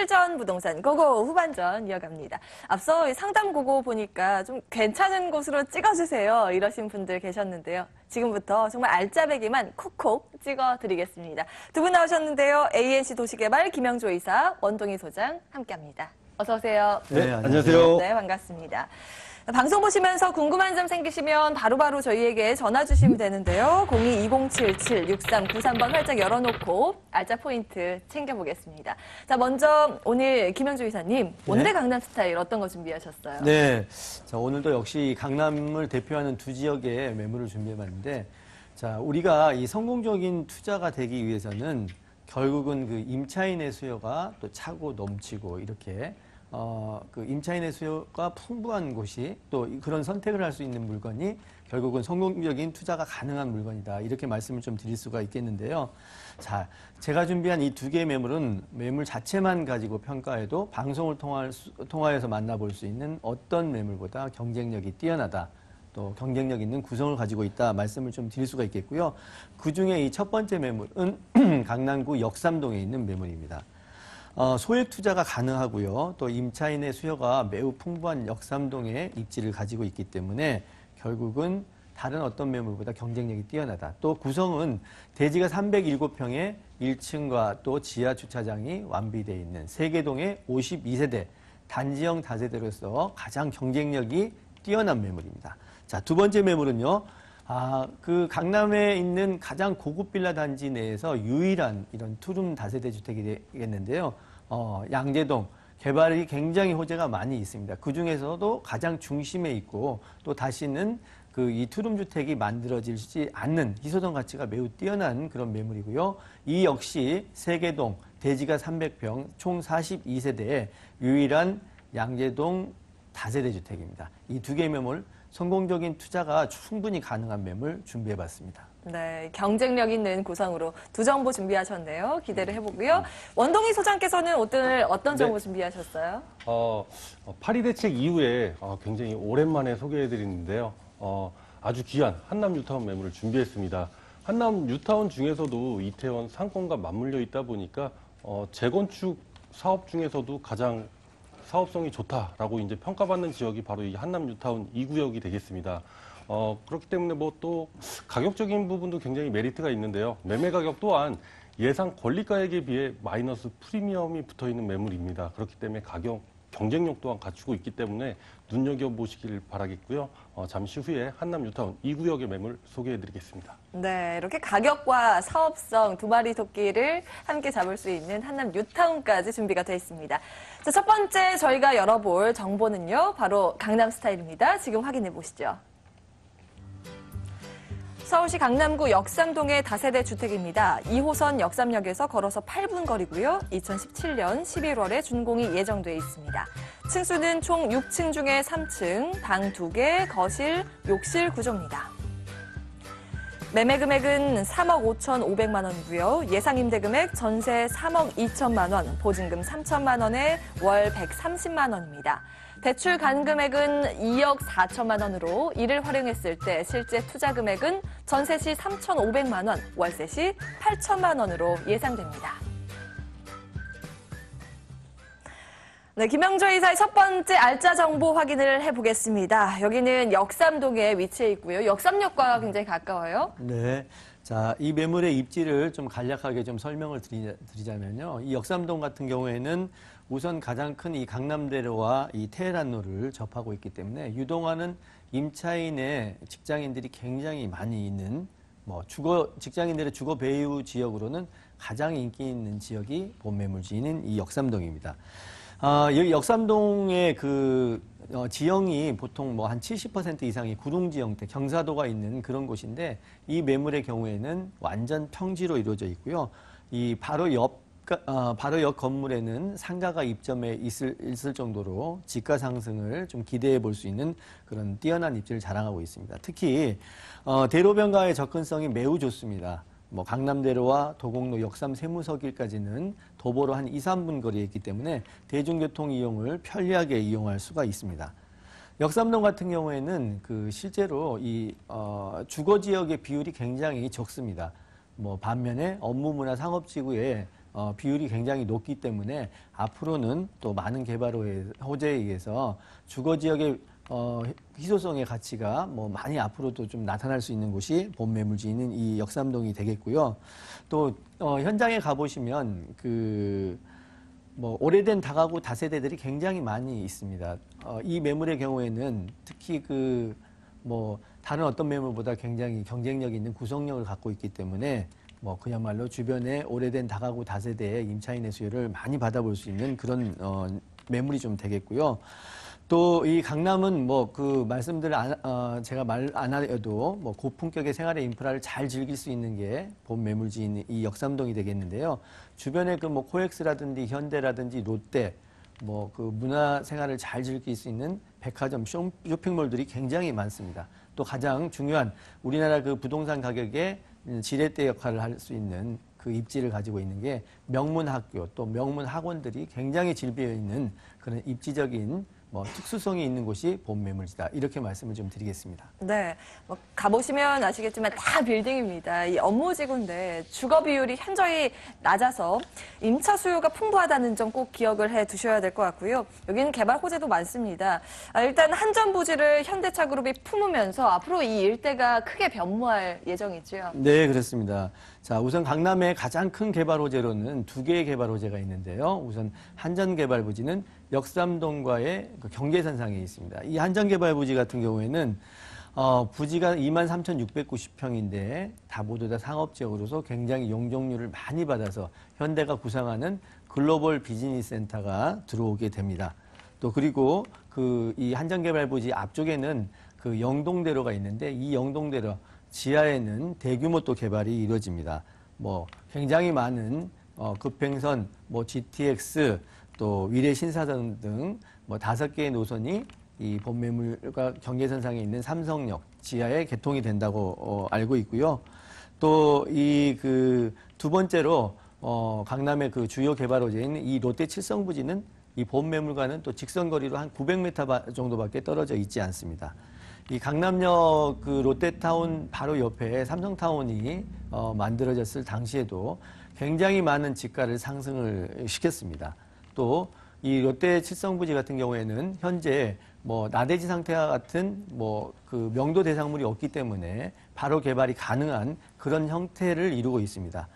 실전 부동산 고고 후반전 이어갑니다. 앞서 상담 고고 보니까 좀 괜찮은 곳으로 찍어주세요 이러신 분들 계셨는데요. 지금부터 정말 알짜배기만 콕콕 찍어드리겠습니다. 두 분 나오셨는데요. ANC 도시개발 김영조 이사, 원동희 소장 함께합니다. 어서 오세요. 네, 안녕하세요. 네, 반갑습니다. 방송 보시면서 궁금한 점 생기시면 바로바로 저희에게 전화 주시면 되는데요. 02-2077-6393번 활짝 열어놓고 알짜 포인트 챙겨보겠습니다. 자, 먼저 오늘 김영조 이사님, 오늘의 강남 스타일 어떤 거 준비하셨어요? 네, 자, 오늘도 역시 강남을 대표하는 두 지역의 매물을 준비해봤는데, 자, 우리가 이 성공적인 투자가 되기 위해서는 결국은 그 임차인의 수요가 또 차고 넘치고 이렇게 그 임차인의 수요가 풍부한 곳이 또 그런 선택을 할 수 있는 물건이 결국은 성공적인 투자가 가능한 물건이다. 이렇게 말씀을 좀 드릴 수가 있겠는데요. 자, 제가 준비한 이 두 개의 매물은 매물 자체만 가지고 평가해도 방송을 통하여서 만나볼 수 있는 어떤 매물보다 경쟁력이 뛰어나다. 또 경쟁력 있는 구성을 가지고 있다. 말씀을 좀 드릴 수가 있겠고요. 그중에 이 첫 번째 매물은 강남구 역삼동에 있는 매물입니다. 소액 투자가 가능하고요. 또 임차인의 수요가 매우 풍부한 역삼동의 입지를 가지고 있기 때문에 결국은 다른 어떤 매물보다 경쟁력이 뛰어나다. 또 구성은 대지가 307평에 1층과 또 지하 주차장이 완비되어 있는 세계동의 52세대 단지형 다세대로서 가장 경쟁력이 뛰어난 매물입니다. 자, 두 번째 매물은요. 그 강남에 있는 가장 고급 빌라 단지 내에서 유일한 이런 투룸 다세대 주택이 되겠는데요. 양재동 개발이 굉장히 호재가 많이 있습니다. 그 중에서도 가장 중심에 있고 또 다시는 그 이 투룸 주택이 만들어지지 않는 희소성 가치가 매우 뛰어난 그런 매물이고요. 이 역시 세계동 대지가 300평 총 42세대의 유일한 양재동 다세대 주택입니다. 이 두 개의 매물 성공적인 투자가 충분히 가능한 매물 준비해봤습니다. 네, 경쟁력 있는 구성으로 두 정보 준비하셨네요. 기대를 해보고요. 원동희 소장께서는 오늘 어떤 정보 준비하셨어요? 파리 대책 이후에 굉장히 오랜만에 소개해드리는데요. 아주 귀한 한남 뉴타운 매물을 준비했습니다. 한남 뉴타운 중에서도 이태원 상권과 맞물려 있다 보니까 재건축 사업 중에서도 가장 사업성이 좋다라고 이제 평가받는 지역이 바로 이 한남 뉴타운 2구역이 되겠습니다. 그렇기 때문에 뭐 또 가격적인 부분도 굉장히 메리트가 있는데요. 매매 가격 또한 예상 권리가액에 비해 마이너스 프리미엄이 붙어 있는 매물입니다. 그렇기 때문에 가격 경쟁력 또한 갖추고 있기 때문에 눈여겨보시길 바라겠고요. 잠시 후에 한남 뉴타운 2구역의 매물 소개해드리겠습니다. 네, 이렇게 가격과 사업성 두 마리 토끼를 함께 잡을 수 있는 한남 뉴타운까지 준비가 되어 있습니다. 자, 첫 번째 저희가 열어볼 정보는요. 바로 강남 스타일입니다. 지금 확인해 보시죠. 서울시 강남구 역삼동의 다세대 주택입니다. 2호선 역삼역에서 걸어서 8분 거리고요. 2017년 11월에 준공이 예정돼 있습니다. 층수는 총 6층 중에 3층, 방 2개, 거실, 욕실 구조입니다. 매매 금액은 3억 5,500만 원이고요. 예상 임대 금액 전세 3억 2천만 원, 보증금 3천만 원에 월 130만 원입니다. 대출 간금액은 2억 4천만 원으로 이를 활용했을 때 실제 투자 금액은 전세 시 3,500만 원, 월세 시 8천만 원으로 예상됩니다. 네, 김영조 이사의 첫 번째 알짜 정보 확인을 해보겠습니다. 여기는 역삼동에 위치해 있고요. 역삼역과 굉장히 가까워요. 네. 자, 이 매물의 입지를 좀 간략하게 좀 설명을 드리자면요. 이 역삼동 같은 경우에는 우선 가장 큰 이 강남대로와 이 테헤란로를 접하고 있기 때문에 유동하는 임차인의 직장인들이 굉장히 많이 있는 직장인들의 주거 배후 지역으로는 가장 인기 있는 지역이 본 매물지인 이 역삼동입니다. 여기 역삼동의 지형이 보통 한 70% 이상이 구릉지 형태, 경사도가 있는 그런 곳인데 이 매물의 경우에는 완전 평지로 이루어져 있고요. 이 바로 옆 건물에는 상가가 입점해 있을 정도로 집가 상승을 좀 기대해 볼 수 있는 그런 뛰어난 입지를 자랑하고 있습니다. 특히 대로변과의 접근성이 매우 좋습니다. 강남대로와 도곡로 역삼 세무서길까지는 도보로 한 2, 3분 거리에 있기 때문에 대중교통 이용을 편리하게 이용할 수가 있습니다. 역삼동 같은 경우에는 실제로 이 주거 지역의 비율이 굉장히 적습니다. 반면에 업무문화 상업지구에 비율이 굉장히 높기 때문에 앞으로는 또 많은 개발 호재에 의해서 주거 지역의 희소성의 가치가 뭐 많이 앞으로도 좀 나타날 수 있는 곳이 본 매물지인 이 역삼동이 되겠고요. 또 현장에 가보시면 뭐 오래된 다가구 다세대들이 굉장히 많이 있습니다. 이 매물의 경우에는 특히 뭐 다른 어떤 매물보다 굉장히 경쟁력 있는 구성력을 갖고 있기 때문에 뭐 그야말로 주변에 오래된 다가구 다세대의 임차인의 수요를 많이 받아볼 수 있는 그런 매물이 좀 되겠고요. 또 이 강남은 뭐 제가 말 안 해도 뭐 고품격의 생활의 인프라를 잘 즐길 수 있는 게 본 매물지인 이 역삼동이 되겠는데요. 주변에 뭐 코엑스라든지 현대라든지 롯데 뭐 문화 생활을 잘 즐길 수 있는 백화점, 쇼핑몰들이 굉장히 많습니다. 또 가장 중요한 우리나라 부동산 가격의 지렛대 역할을 할 수 있는 그 입지를 가지고 있는 게 명문 학교 또 명문 학원들이 굉장히 질비해 있는 그런 입지적인 뭐 특수성이 있는 곳이 본 매물지다. 이렇게 말씀을 좀 드리겠습니다. 네, 뭐 가보시면 아시겠지만 다 빌딩입니다. 이 업무지구인데 주거 비율이 현저히 낮아서 임차 수요가 풍부하다는 점 꼭 기억을 해 두셔야 될 것 같고요. 여기는 개발 호재도 많습니다. 일단 한전부지를 현대차그룹이 품으면서 앞으로 이 일대가 크게 변모할 예정이죠. 네, 그렇습니다. 자, 우선 강남의 가장 큰 개발 호재로는 두 개의 개발 호재가 있는데요. 우선 한전개발부지는 역삼동과의 경계선상에 있습니다. 이 한전개발부지 같은 경우에는 부지가 23,690평인데 모두 다 상업지역으로서 굉장히 용적률을 많이 받아서 현대가 구상하는 글로벌 비즈니스 센터가 들어오게 됩니다. 또 그리고 이 한전개발부지 앞쪽에는 영동대로가 있는데 이 영동대로 지하에는 대규모 또 개발이 이루어집니다. 뭐 굉장히 많은 급행선, 뭐 GTX, 또 위례 신사동 등 뭐 5개의 노선이 이 본 매물과 경계선상에 있는 삼성역 지하에 개통이 된다고 알고 있고요. 또 두 번째로 강남의 주요 개발 호재인 이 롯데 칠성부지는 이 본 매물과는 또 직선거리로 한 900m 정도밖에 떨어져 있지 않습니다. 이 강남역 롯데타운 바로 옆에 삼성타운이 만들어졌을 당시에도 굉장히 많은 지가를 상승을 시켰습니다. 또 이 롯데 칠성부지 같은 경우에는 현재 뭐 나대지 상태와 같은 명도 대상물이 없기 때문에 바로 개발이 가능한 그런 형태를 이루고 있습니다.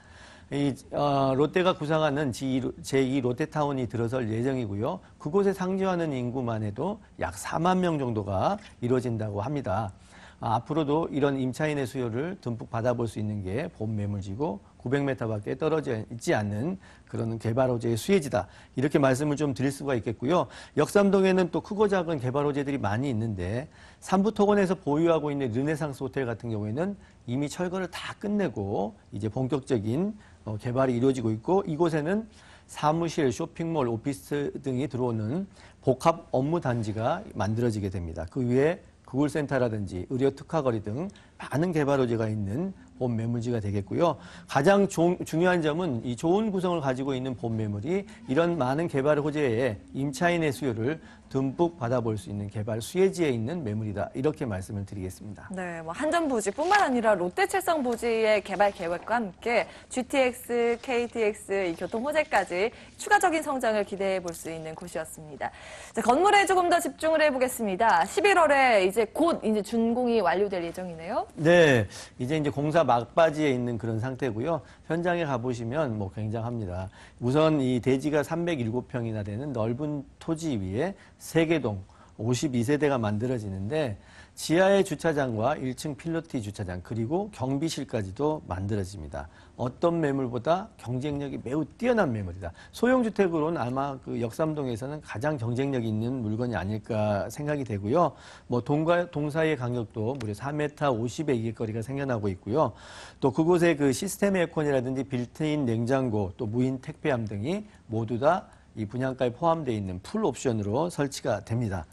롯데가 구상하는 제2 롯데타운이 들어설 예정이고요. 그곳에 상주하는 인구만 해도 약 4만 명 정도가 이루어진다고 합니다. 앞으로도 이런 임차인의 수요를 듬뿍 받아볼 수 있는 게 본 매물지고 900m밖에 떨어져 있지 않는 그런 개발 호재의 수혜지다. 이렇게 말씀을 좀 드릴 수가 있겠고요. 역삼동에는 또 크고 작은 개발 호재들이 많이 있는데 삼부토건에서 보유하고 있는 르네상스 호텔 같은 경우에는 이미 철거를 다 끝내고 이제 본격적인 개발이 이루어지고 있고 이곳에는 사무실, 쇼핑몰, 오피스 등이 들어오는 복합 업무 단지가 만들어지게 됩니다. 그 위에 구글센터라든지 의료 특화거리 등 많은 개발 호재가 있는 본 매물지가 되겠고요. 가장 중요한 점은 이 좋은 구성을 가지고 있는 본 매물이 이런 많은 개발 호재에 임차인의 수요를 듬뿍 받아볼 수 있는 개발 수혜지에 있는 매물이다. 이렇게 말씀을 드리겠습니다. 네, 뭐 한전부지뿐만 아니라 롯데칠성부지의 개발 계획과 함께 GTX, KTX 이 교통 호재까지 추가적인 성장을 기대해 볼 수 있는 곳이었습니다. 자, 건물에 조금 더 집중을 해보겠습니다. 11월에 곧 준공이 완료될 예정이네요. 네, 이제 공사 막바지에 있는 그런 상태고요. 현장에 가보시면 뭐 굉장합니다. 우선 이 대지가 307평이나 되는 넓은 토지 위에 3개동 52세대가 만들어지는데 지하의 주차장과 1층 필로티 주차장 그리고 경비실까지도 만들어집니다. 어떤 매물보다 경쟁력이 매우 뛰어난 매물이다. 소형주택으로는 아마 역삼동에서는 가장 경쟁력이 있는 물건이 아닐까 생각이 되고요. 뭐 동사의 간격도 무려 4m 50의 이객거리가 생겨나고 있고요. 또 그곳에 시스템 에어컨이라든지 빌트인 냉장고 또 무인 택배함 등이 모두 다 이 분양가에 포함되어 있는 풀 옵션으로 설치가 됩니다.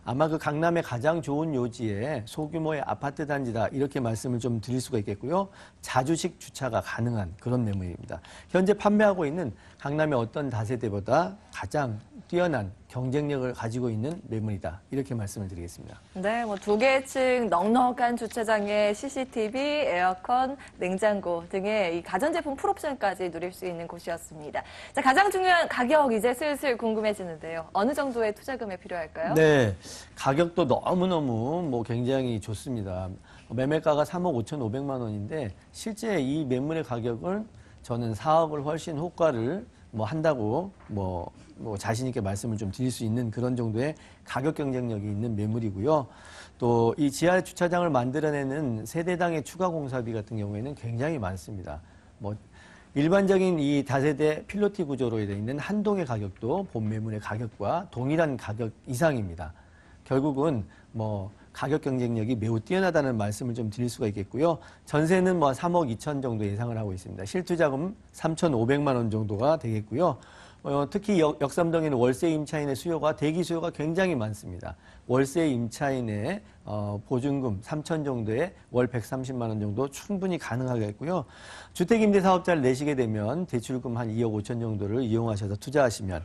아마 강남의 가장 좋은 요지에 소규모의 아파트 단지다 이렇게 말씀을 좀 드릴 수가 있겠고요. 자주식 주차가 가능한 그런 매물입니다. 현재 판매하고 있는 강남의 어떤 다세대보다 가장 뛰어난 경쟁력을 가지고 있는 매물이다. 이렇게 말씀을 드리겠습니다. 네, 뭐 두 개의 층 넉넉한 주차장에 CCTV, 에어컨, 냉장고 등의 이 가전제품 풀옵션까지 누릴 수 있는 곳이었습니다. 자, 가장 중요한 가격 이제 슬슬 궁금해지는데요. 어느 정도의 투자금이 필요할까요? 네, 가격도 너무너무 뭐 굉장히 좋습니다. 매매가가 3억 5,500만 원인데 실제 이 매물의 가격은 저는 4억을 훨씬 호가를 뭐 한다고 뭐 자신 있게 말씀을 좀 드릴 수 있는 그런 정도의 가격 경쟁력이 있는 매물이고요. 또 이 지하 주차장을 만들어내는 세대당의 추가 공사비 같은 경우에는 굉장히 많습니다. 뭐 일반적인 이 다세대 필로티 구조로 되어 있는 한 동의 가격도 본 매물의 가격과 동일한 가격 이상입니다. 결국은 뭐 가격 경쟁력이 매우 뛰어나다는 말씀을 좀 드릴 수가 있겠고요. 전세는 뭐 3억 2천 정도 예상을 하고 있습니다. 실투자금 3,500만 원 정도가 되겠고요. 특히 역삼동에는 월세 임차인의 수요가 대기 수요가 굉장히 많습니다. 월세 임차인의 보증금 3천 정도에 월 130만 원 정도 충분히 가능하겠고요. 주택임대사업자를 내시게 되면 대출금 한 2억 5천 정도를 이용하셔서 투자하시면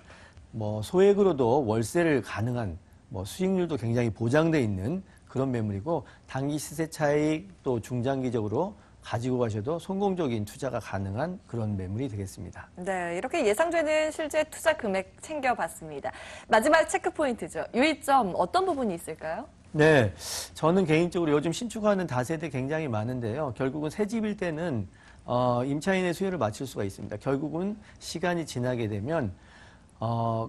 뭐 소액으로도 월세를 가능한 뭐 수익률도 굉장히 보장돼 있는 그런 매물이고 단기 시세 차익 또 중장기적으로 가지고 가셔도 성공적인 투자가 가능한 그런 매물이 되겠습니다. 네, 이렇게 예상되는 실제 투자 금액 챙겨봤습니다. 마지막 체크 포인트죠. 유의점 어떤 부분이 있을까요? 네, 저는 개인적으로 요즘 신축하는 다세대 굉장히 많은데요. 결국은 새 집일 때는 임차인의 수요를 맞출 수가 있습니다. 결국은 시간이 지나게 되면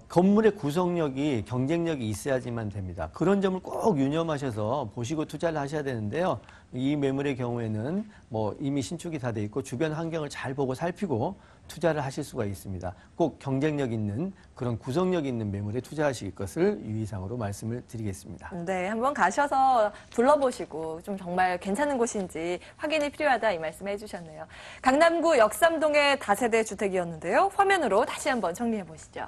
건물의 구성력이 경쟁력이 있어야지만 됩니다. 그런 점을 꼭 유념하셔서 보시고 투자를 하셔야 되는데요. 이 매물의 경우에는 뭐 이미 신축이 다 돼 있고 주변 환경을 잘 보고 살피고 투자를 하실 수가 있습니다. 꼭 경쟁력 있는 그런 구성력 있는 매물에 투자하실 것을 유의사항으로 말씀을 드리겠습니다. 네, 한번 가셔서 둘러보시고 좀 정말 괜찮은 곳인지 확인이 필요하다 이 말씀해 주셨네요. 강남구 역삼동의 다세대 주택이었는데요. 화면으로 다시 한번 정리해 보시죠.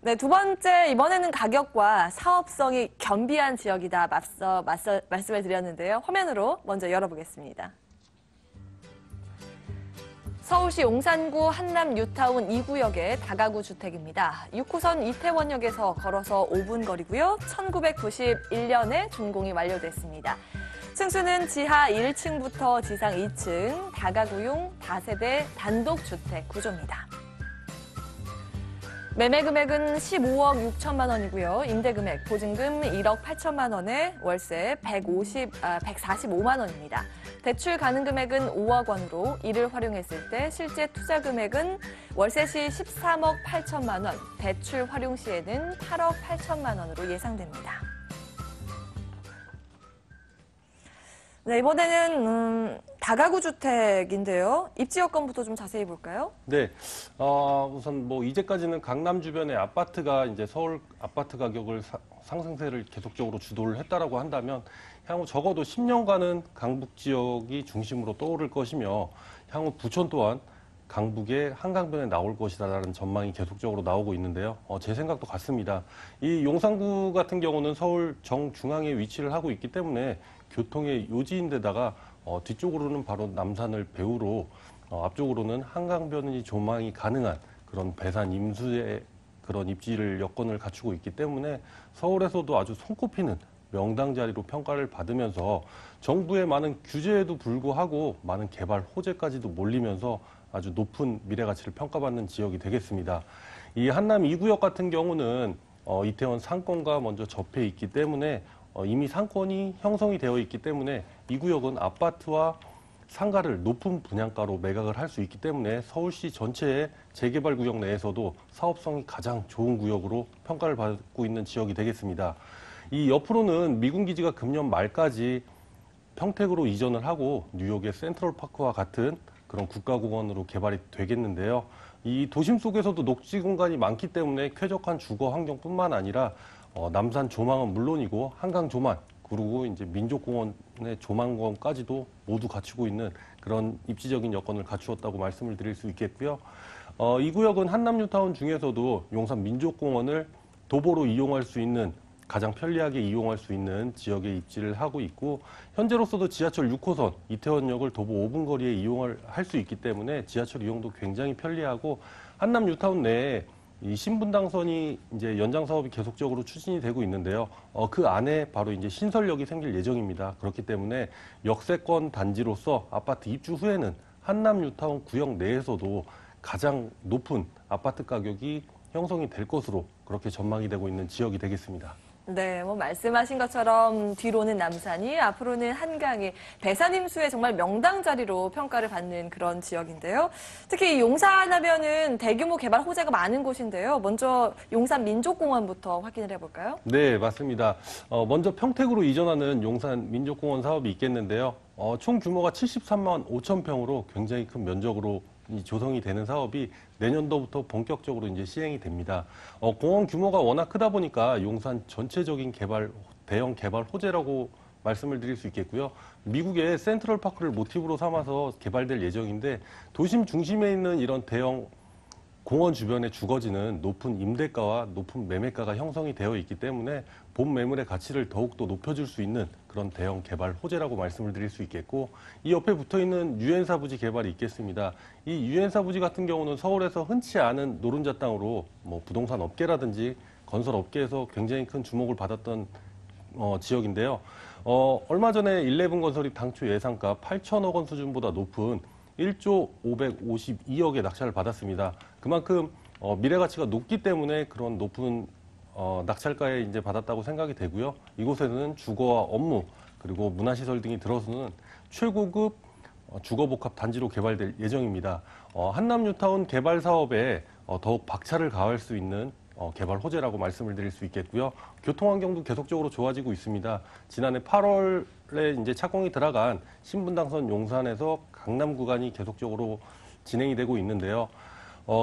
네, 두 번째, 이번에는 가격과 사업성이 겸비한 지역이다 앞서 말씀을 드렸는데요. 화면으로 먼저 열어보겠습니다. 서울시 용산구 한남 뉴타운 2구역의 다가구 주택입니다. 6호선 이태원역에서 걸어서 5분 거리고요. 1991년에 준공이 완료됐습니다. 층수는 지하 1층부터 지상 2층, 다가구용 다세대 단독주택 구조입니다. 매매 금액은 15억 6천만 원이고요. 임대 금액 보증금 1억 8천만 원에 월세 145만 원입니다. 대출 가능 금액은 5억 원으로 이를 활용했을 때 실제 투자 금액은 월세 시 13억 8천만 원, 대출 활용 시에는 8억 8천만 원으로 예상됩니다. 네, 이번에는 다가구 주택인데요. 입지 여건부터 좀 자세히 볼까요? 네, 우선 뭐 이제까지는 강남 주변의 아파트가 이제 서울 아파트 가격을 상승세를 계속적으로 주도를 했다라고 한다면 향후 적어도 10년간은 강북 지역이 중심으로 떠오를 것이며 향후 부천 또한 강북의 한강변에 나올 것이다라는 전망이 계속적으로 나오고 있는데요. 제 생각도 같습니다. 이 용산구 같은 경우는 서울 정중앙에 위치를 하고 있기 때문에 교통의 요지인데다가 뒤쪽으로는 바로 남산을 배후로 앞쪽으로는 한강변이 조망이 가능한 그런 배산 임수의 그런 입지를 여건을 갖추고 있기 때문에 서울에서도 아주 손꼽히는 명당 자리로 평가를 받으면서 정부의 많은 규제에도 불구하고 많은 개발 호재까지도 몰리면서 아주 높은 미래 가치를 평가받는 지역이 되겠습니다. 이 한남 2구역 같은 경우는 이태원 상권과 먼저 접해 있기 때문에 이미 상권이 형성이 되어 있기 때문에 이 구역은 아파트와 상가를 높은 분양가로 매각을 할 수 있기 때문에 서울시 전체의 재개발 구역 내에서도 사업성이 가장 좋은 구역으로 평가를 받고 있는 지역이 되겠습니다. 이 옆으로는 미군 기지가 금년 말까지 평택으로 이전을 하고 뉴욕의 센트럴파크와 같은 그런 국가공원으로 개발이 되겠는데요. 이 도심 속에서도 녹지 공간이 많기 때문에 쾌적한 주거 환경뿐만 아니라 남산 조망은 물론이고 한강 조망 그리고 이제 민족공원의 조망권까지도 모두 갖추고 있는 그런 입지적인 여건을 갖추었다고 말씀을 드릴 수 있겠고요. 이 구역은 한남 뉴타운 중에서도 용산 민족공원을 도보로 이용할 수 있는 가장 편리하게 이용할 수 있는 지역에 입지를 하고 있고 현재로서도 지하철 6호선 이태원역을 도보 5분 거리에 이용을 할 수 있기 때문에 지하철 이용도 굉장히 편리하고 한남 뉴타운 내에 이 신분당선이 이제 연장 사업이 계속적으로 추진이 되고 있는데요. 그 안에 바로 이제 신설역이 생길 예정입니다. 그렇기 때문에 역세권 단지로서 아파트 입주 후에는 한남 뉴타운 구역 내에서도 가장 높은 아파트 가격이 형성이 될 것으로 그렇게 전망이 되고 있는 지역이 되겠습니다. 네, 뭐 말씀하신 것처럼 뒤로는 남산이, 앞으로는 한강이 배산임수의 정말 명당 자리로 평가를 받는 그런 지역인데요. 특히 용산 하면은 대규모 개발 호재가 많은 곳인데요. 먼저 용산 민족공원부터 확인을 해볼까요? 네, 맞습니다. 먼저 평택으로 이전하는 용산 민족공원 사업이 있겠는데요. 총 규모가 73만 5천 평으로 굉장히 큰 면적으로 조성이 되는 사업이 내년도부터 본격적으로 이제 시행이 됩니다. 공원 규모가 워낙 크다 보니까 용산 전체적인 대형 개발 호재라고 말씀을 드릴 수 있겠고요. 미국의 센트럴파크를 모티브로 삼아서 개발될 예정인데 도심 중심에 있는 이런 대형 공원 주변에 주거지는 높은 임대가와 높은 매매가가 형성이 되어 있기 때문에 본 매물의 가치를 더욱더 높여줄 수 있는 그런 대형 개발 호재라고 말씀을 드릴 수 있겠고 이 옆에 붙어있는 유엔사 부지 개발이 있겠습니다. 이 유엔사 부지 같은 경우는 서울에서 흔치 않은 노른자 땅으로 뭐 부동산 업계라든지 건설 업계에서 굉장히 큰 주목을 받았던 지역인데요. 얼마 전에 11건설이 당초 예상가 8천억 원 수준보다 높은 1조 552억의 낙찰을 받았습니다. 그만큼 미래 가치가 높기 때문에 그런 높은 낙찰가에 이제 받았다고 생각이 되고요. 이곳에는 주거와 업무 그리고 문화시설 등이 들어서는 최고급 주거복합 단지로 개발될 예정입니다. 한남 뉴타운 개발 사업에 더욱 박차를 가할 수 있는 개발 호재라고 말씀을 드릴 수 있겠고요. 교통 환경도 계속적으로 좋아지고 있습니다. 지난해 8월에 이제 착공이 들어간 신분당선 용산에서 강남 구간이 계속적으로 진행이 되고 있는데요.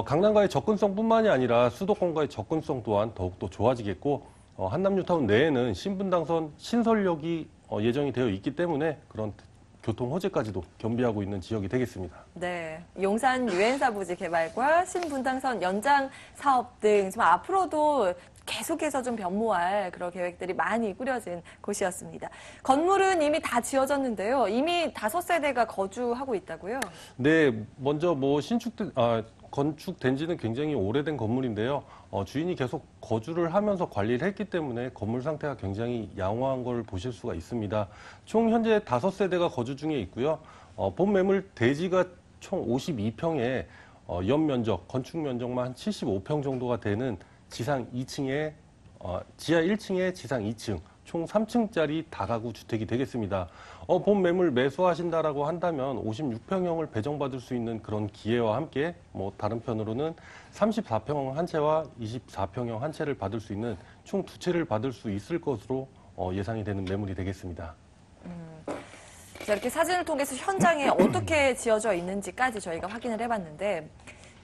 강남과의 접근성뿐만이 아니라 수도권과의 접근성 또한 더욱더 좋아지겠고 한남 뉴타운 내에는 신분당선 신설역이 예정이 되어 있기 때문에 그런 교통 호재까지도 겸비하고 있는 지역이 되겠습니다. 네, 용산 유엔사 부지 개발과 신분당선 연장 사업 등 좀 앞으로도 계속해서 좀 변모할 그런 계획들이 많이 꾸려진 곳이었습니다. 건물은 이미 다 지어졌는데요. 이미 5세대가 거주하고 있다고요? 네, 먼저 건축된 지는 굉장히 오래된 건물인데요. 주인이 계속 거주를 하면서 관리를 했기 때문에 건물 상태가 굉장히 양호한 걸 보실 수가 있습니다. 총 현재 5세대가 거주 중에 있고요. 본 매물 대지가 총 52평에 연면적, 건축 면적만 한 75평 정도가 되는 지상 2층에 지하 1층에 지상 2층 총 3층짜리 다가구 주택이 되겠습니다. 본 매물 매수하신다라고 한다면 56평형을 배정받을 수 있는 그런 기회와 함께 뭐 다른 편으로는 34평형 한 채와 24평형 한 채를 받을 수 있는 총 2채를 받을 수 있을 것으로 예상이 되는 매물이 되겠습니다. 자, 이렇게 사진을 통해서 현장에 어떻게 지어져 있는지까지 저희가 확인을 해봤는데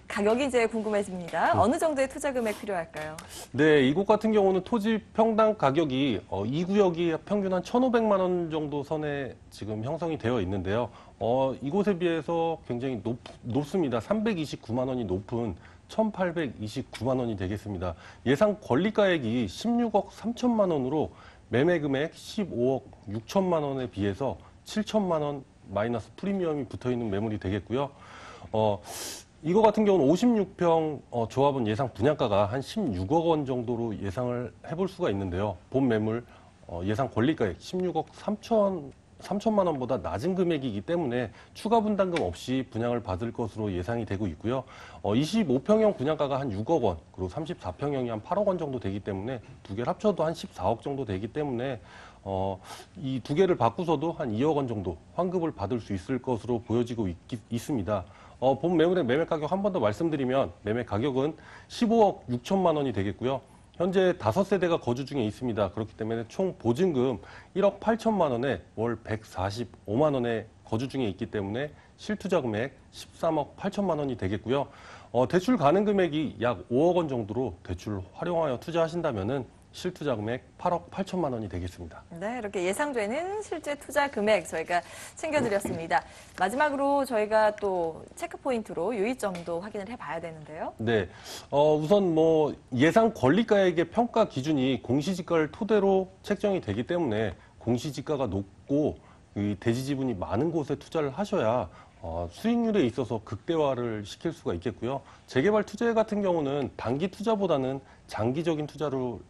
가격이 이제 궁금해집니다. 어느 정도의 투자 금액 필요할까요? 네, 이곳 같은 경우는 토지 평당 가격이 이 구역이 평균 한 1,500만 원 정도 선에 지금 형성이 되어 있는데요. 이곳에 비해서 굉장히 높습니다. 329만 원이 높은 1,829만 원이 되겠습니다. 예상 권리가액이 16억 3천만 원으로 매매 금액 15억 6천만 원에 비해서 7천만 원 마이너스 프리미엄이 붙어 있는 매물이 되겠고요. 이거 같은 경우는 56평 조합은 예상 분양가가 한 16억 원 정도로 예상을 해볼 수가 있는데요. 본 매물 예상 권리가액 16억 3천만 원보다 낮은 금액이기 때문에 추가 분담금 없이 분양을 받을 것으로 예상이 되고 있고요. 25평형 분양가가 한 6억 원, 그리고 34평형이 한 8억 원 정도 되기 때문에 두 개를 합쳐도 한 14억 정도 되기 때문에 이 두 개를 바꾸서도 한 2억 원 정도 환급을 받을 수 있을 것으로 보여지고 있습니다. 본 매물의 매매 가격 한 번 더 말씀드리면 매매 가격은 15억 6천만 원이 되겠고요. 현재 5세대가 거주 중에 있습니다. 그렇기 때문에 총 보증금 1억 8천만 원에 월 145만 원에 거주 중에 있기 때문에 실투자 금액 13억 8천만 원이 되겠고요. 대출 가능 금액이 약 5억 원 정도로 대출 활용하여 투자하신다면은 실투자 금액 8억 8천만 원이 되겠습니다. 네, 이렇게 예상되는 실제 투자 금액 저희가 챙겨드렸습니다. 마지막으로 저희가 또 체크 포인트로 유의점도 확인을 해봐야 되는데요. 네, 우선 뭐 예상 권리가액의 평가 기준이 공시지가를 토대로 책정이 되기 때문에 공시지가가 높고 이 대지 지분이 많은 곳에 투자를 하셔야 수익률에 있어서 극대화를 시킬 수가 있겠고요. 재개발 투자 같은 경우는 단기 투자보다는 장기적인 투자로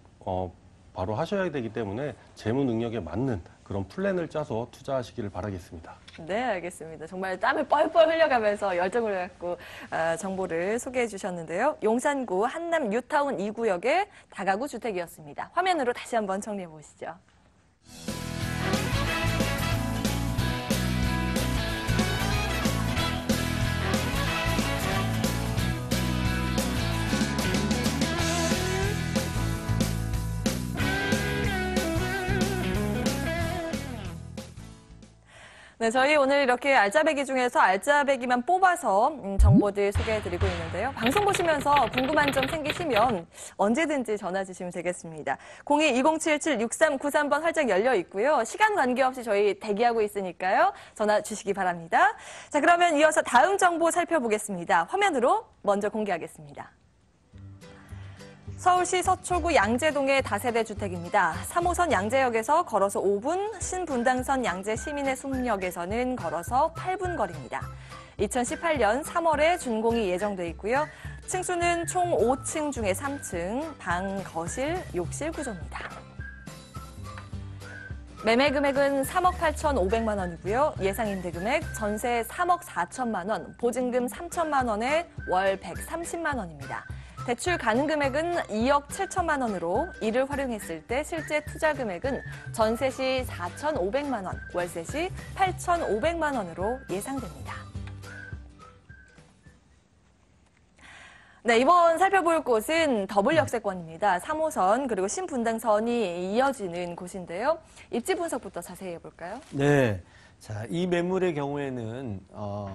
바로 하셔야 되기 때문에 재무 능력에 맞는 그런 플랜을 짜서 투자하시기를 바라겠습니다. 네, 알겠습니다. 정말 땀을 뻘뻘 흘려가면서 열정을 갖고 정보를 소개해 주셨는데요. 용산구 한남 뉴타운 2구역의 다가구 주택이었습니다. 화면으로 다시 한번 정리해 보시죠. 네, 저희 오늘 이렇게 알짜배기 중에서 알짜배기만 뽑아서 정보들 소개해드리고 있는데요. 방송 보시면서 궁금한 점 생기시면 언제든지 전화 주시면 되겠습니다. 02-2077-6393번 활짝 열려 있고요. 시간 관계없이 저희 대기하고 있으니까요. 전화 주시기 바랍니다. 자, 그러면 이어서 다음 정보 살펴보겠습니다. 화면으로 먼저 공개하겠습니다. 서울시 서초구 양재동의 다세대 주택입니다. 3호선 양재역에서 걸어서 5분, 신분당선 양재시민의 숲역에서는 걸어서 8분 거리입니다. 2018년 3월에 준공이 예정돼 있고요. 층수는 총 5층 중에 3층, 방, 거실, 욕실 구조입니다. 매매 금액은 3억 8,500만 원이고요. 예상 임대 금액 전세 3억 4천만 원, 보증금 3천만 원에 월 130만 원입니다. 대출 가능 금액은 2억 7천만 원으로 이를 활용했을 때 실제 투자 금액은 전세 시 4,500만 원, 월세 시 8,500만 원으로 예상됩니다. 네, 이번 살펴볼 곳은 더블 역세권입니다. 3호선 그리고 신분당선이 이어지는 곳인데요. 입지 분석부터 자세히 해볼까요? 네. 자, 이 매물의 경우에는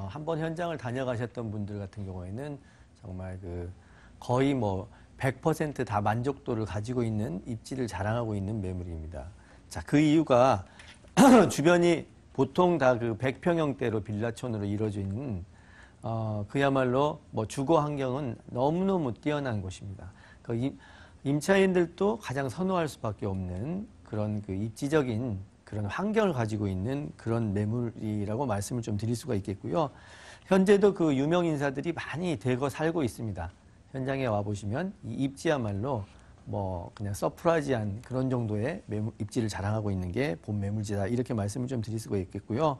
한번 현장을 다녀가셨던 분들 같은 경우에는 정말 거의 100% 다 만족도를 가지고 있는 입지를 자랑하고 있는 매물입니다. 자, 그 이유가 주변이 보통 다 100평형대로 빌라촌으로 이루어져 있는 그야말로 주거 환경은 너무너무 뛰어난 곳입니다. 임차인들도 가장 선호할 수밖에 없는 그런 입지적인 그런 환경을 가지고 있는 그런 매물이라고 말씀을 좀 드릴 수가 있겠고요. 현재도 유명 인사들이 많이 대거 살고 있습니다. 현장에 와보시면 이 입지야말로 그냥 서프라이즈한 그런 정도의 입지를 자랑하고 있는 게 본 매물지다. 이렇게 말씀을 좀 드릴 수가 있겠고요.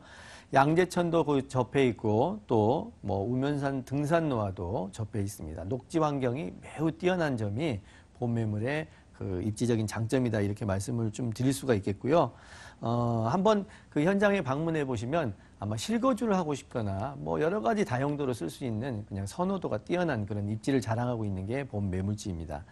양재천도 접해 있고 또 우면산 등산로와도 접해 있습니다. 녹지 환경이 매우 뛰어난 점이 본 매물의 입지적인 장점이다. 이렇게 말씀을 좀 드릴 수가 있겠고요. 한번 현장에 방문해 보시면 아마 실거주를 하고 싶거나 여러 가지 다용도로 쓸 수 있는 그냥 선호도가 뛰어난 그런 입지를 자랑하고 있는 게 본 매물지입니다.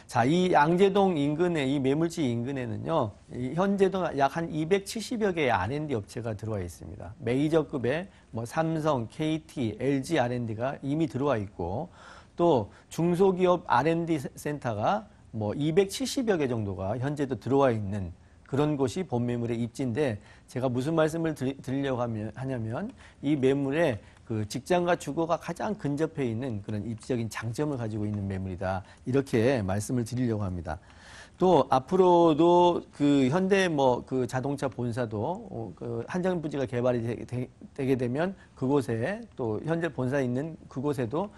자, 이 양재동 인근에, 이 매물지 인근에는요, 현재도 약 한 270여 개의 R&D 업체가 들어와 있습니다. 메이저급의 삼성, KT, LG R&D가 이미 들어와 있고, 또 중소기업 R&D 센터가 270여 개 정도가 현재도 들어와 있는 그런 곳이 본 매물의 입지인데, 제가 무슨 말씀을 드리려고 하냐면 이 매물의 직장과 주거가 가장 근접해 있는 그런 입지적인 장점을 가지고 있는 매물이다. 이렇게 말씀을 드리려고 합니다. 또 앞으로도 현대 자동차 본사도 한정부지가 개발이 되게 되면 그곳에 또 현재 본사 있는 그곳에도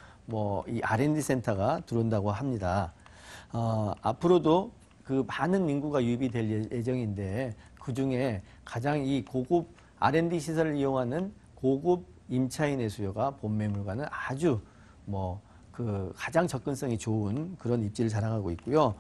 이 R&D 센터가 들어온다고 합니다. 앞으로도 많은 인구가 유입이 될 예정인데 그중에 가장 이 고급 R&D 시설을 이용하는 고급 임차인의 수요가 본 매물과는 아주 가장 접근성이 좋은 그런 입지를 자랑하고 있고요.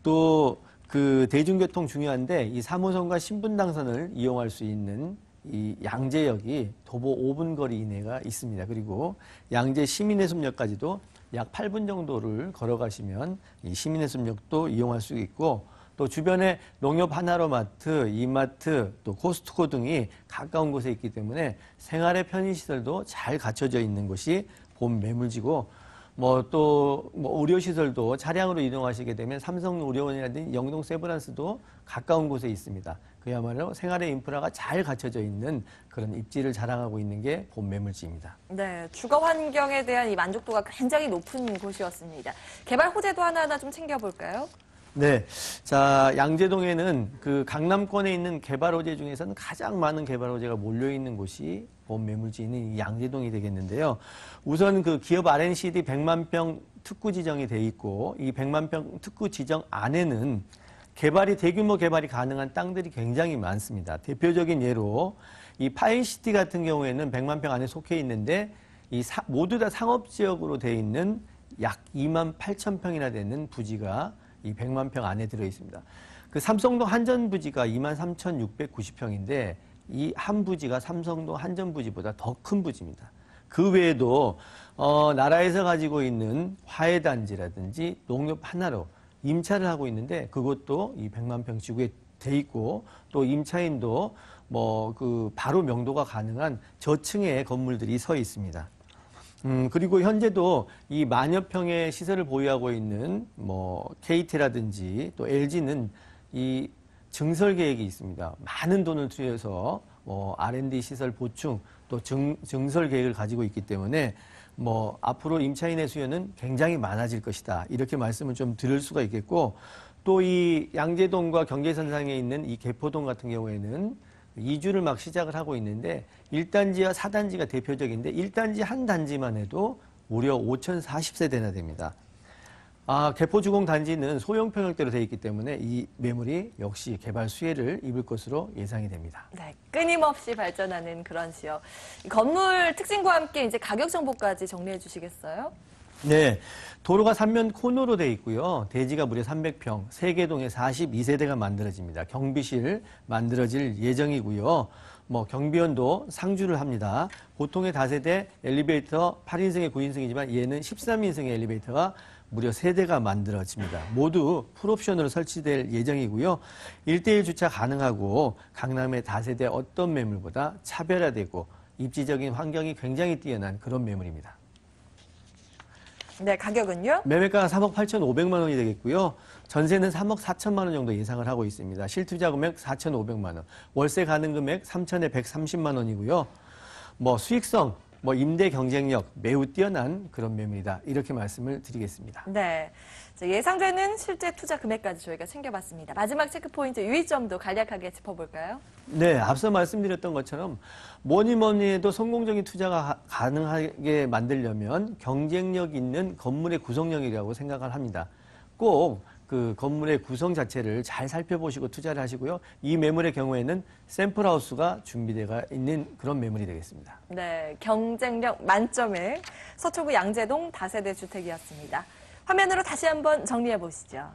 또 대중교통 중요한데 이 3호선과 신분당선을 이용할 수 있는 이 양재역이 도보 5분 거리 이내가 있습니다. 그리고 양재 시민의 숲역까지도 약 8분 정도를 걸어가시면 이 시민의 숲역도 이용할 수 있고, 또 주변에 농협 하나로마트, 이마트, 또 코스트코 등이 가까운 곳에 있기 때문에 생활의 편의시설도 잘 갖춰져 있는 곳이 본 매물지고, 또 의료시설도 차량으로 이동하시게 되면 삼성의료원이라든지 영동 세브란스도 가까운 곳에 있습니다. 그야말로 생활의 인프라가 잘 갖춰져 있는 그런 입지를 자랑하고 있는 게 본 매물지입니다. 네, 주거 환경에 대한 이 만족도가 굉장히 높은 곳이었습니다. 개발 호재도 하나하나 좀 챙겨볼까요? 네. 자, 양재동에는 그 강남권에 있는 개발 호재 중에서는 가장 많은 개발 호재가 몰려있는 곳이 본 매물지인 이 양재동이 되겠는데요. 우선 그 기업 R&CD 100만 평 특구 지정이 돼 있고 이 100만 평 특구 지정 안에는 대규모 개발이 가능한 땅들이 굉장히 많습니다. 대표적인 예로 이 파인시티 같은 경우에는 100만 평 안에 속해 있는데 모두 다 상업지역으로 돼 있는 약 2만 8천 평이나 되는 부지가 이 100만 평 안에 들어 있습니다. 그 삼성동 한전 부지가 2만 3,690평인데 이 한 부지가 삼성동 한전 부지보다 더 큰 부지입니다. 그 외에도 나라에서 가지고 있는 화훼단지라든지 농협 하나로 임차를 하고 있는데 그것도 이 100만 평 지구에 돼 있고 또 임차인도 바로 명도가 가능한 저층의 건물들이 서 있습니다. 그리고 현재도 이 만여 평의 시설을 보유하고 있는 KT라든지 또 LG는 이 증설 계획이 있습니다. 많은 돈을 투여해서 R&D 시설 보충 또 증설 계획을 가지고 있기 때문에 앞으로 임차인의 수요는 굉장히 많아질 것이다. 이렇게 말씀을 좀 드릴 수가 있겠고 또 이 양재동과 경계선상에 있는 이 개포동 같은 경우에는 이주를 막 시작을 하고 있는데 1단지와 4단지가 대표적인데 1단지 한 단지만 해도 무려 5,040세대나 됩니다. 개포주공 단지는 소형 평형대로 되어 있기 때문에 이 매물이 역시 개발 수혜를 입을 것으로 예상이 됩니다. 네, 끊임없이 발전하는 그런 지역. 건물 특징과 함께 이제 가격 정보까지 정리해 주시겠어요? 네, 도로가 3면 코너로 되어 있고요. 대지가 무려 300평, 세계동에 42세대가 만들어집니다. 경비실 만들어질 예정이고요. 경비원도 상주를 합니다. 보통의 다세대 엘리베이터 8인승에 9인승이지만 얘는 13인승의 엘리베이터가 무려 3대가 만들어집니다. 모두 풀옵션으로 설치될 예정이고요. 1대1 주차 가능하고 강남의 다세대 어떤 매물보다 차별화되고 입지적인 환경이 굉장히 뛰어난 그런 매물입니다. 네, 가격은요? 매매가가 3억 8,500만 원이 되겠고요. 전세는 3억 4천만 원 정도 예상을 하고 있습니다. 실투자 금액 4,500만 원, 월세 가능 금액 3천에 130만 원이고요. 수익성, 임대 경쟁력 매우 뛰어난 그런 매물이다. 이렇게 말씀을 드리겠습니다. 네. 예상되는 실제 투자 금액까지 저희가 챙겨봤습니다. 마지막 체크포인트 유의점도 간략하게 짚어볼까요? 네, 앞서 말씀드렸던 것처럼 뭐니 해도 성공적인 투자가 가능하게 만들려면 경쟁력 있는 건물의 구성력이라고 생각을 합니다. 꼭 그 건물의 구성 자체를 잘 살펴보시고 투자를 하시고요. 이 매물의 경우에는 샘플하우스가 준비되어 있는 그런 매물이 되겠습니다. 네, 경쟁력 만점의 서초구 양재동 다세대 주택이었습니다. 화면으로 다시 한번 정리해 보시죠.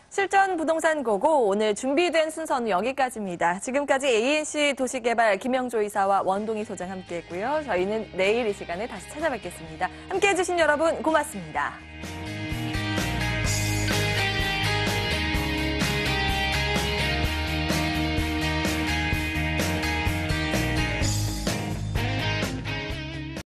실전 부동산 고고 오늘 준비된 순서는 여기까지입니다. 지금까지 ANC 도시개발 김영조 이사와 원동희 소장 함께했고요. 저희는 내일 이 시간에 다시 찾아뵙겠습니다. 함께해 주신 여러분 고맙습니다.